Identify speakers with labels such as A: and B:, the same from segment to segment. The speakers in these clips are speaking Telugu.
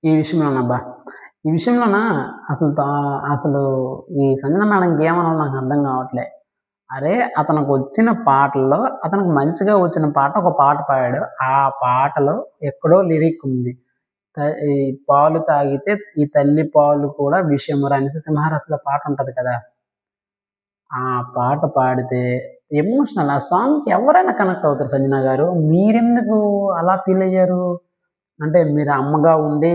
A: ఈ విషయంలోనబ్బా! ఈ విషయంలోన అసలు తా అసలు ఈ సంజన మేడంకి ఏమనాలో నాకు అర్థం కావట్లే. అరే! అతనికొచ్చిన పాటల్లో అతనికి మంచిగా వచ్చిన పాట ఒక పాట పాడాడు. ఆ పాటలో ఎక్కడో లిరిక్ ఉంది. ఈ పాలు తాగితే ఈ తల్లి పాలు కూడా విషమురా అనేసి 'సింహరాశిలో' పాట ఉంటది కదా! ఆ పాట పాడితే ఎమోషనల్ ఆ సాంగ్‌కి ఎవరైనా కనెక్ట్ అవుతారు సంజన గారు. మీరెందుకు అలా ఫీల్ అయ్యారు? అంటే మీరు అమ్మగా ఉండి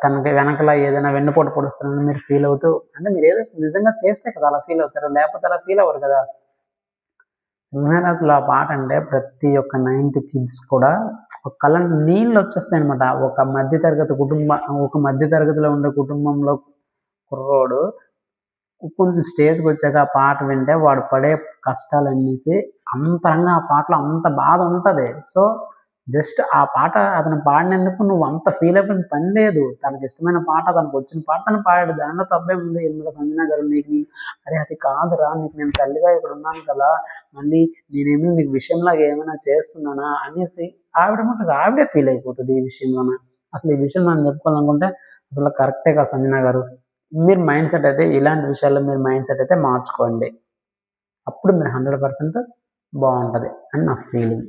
A: తనకి వెనకల ఏదైనా వెన్నుపోటు పొడుస్తున్నానని మీరు ఫీల్ అవుతూ అంటే మీరేదో నిజంగా చేస్తే కదా అలా ఫీల్ అవుతారు. లేకపోతే అలా ఫీల్ అవ్వరు కదా! 'సింహరాశిలో' ఆ పాట అంటే ప్రతి ఒక్క 90 కిడ్స్ కూడా ఒక కళ్ళంట నీళ్లొచ్చేస్తాయన్నమాట. ఒక మధ్య తరగతిలో ఉండే కుటుంబంలో కుర్రోడు కొంచెం స్టేజ్‌కొచ్చాక ఆ పాట వింటే వాడు పడే కష్టాలనేసి అంతరంగా ఆ పాటలో అంత బాధ ఉంటది. సో, జస్ట్ ఆ పాట అతను పాడినందుకు నువ్వు అంత ఫీల్ అయిపోయిన పని లేదు. తనకిష్టమైన పాట తనకొచ్చిన పాట తను పాడాడు. దాంట్లో తప్పేముంది? ఇందులో సంజన గారు నీకు నేను అరే! అది కాదురా నీకు నేను తల్లిగా ఇక్కడున్నాను కదా! మళ్ళీ నేనేమి నీకు విషయంలాగా ఏమైనా చేస్తున్నానా? అనేసి ఆవిడ మటుకు ఆవిడే ఫీల్ అయిపోతది ఈ విషయంలోన. అసలు ఈ విషయం మనం చెప్పుకోవాలనుకుంటే అసలు కరెక్టే కాదు సంజన గారు. మీరు మైండ్ సెట్ అయితే ఇలాంటి విషయాల్లో మీరు మైండ్ సెట్ అయితే మార్చుకోండి. అప్పుడు మీరు 100% బావుంటది అని నా ఫీలింగ్.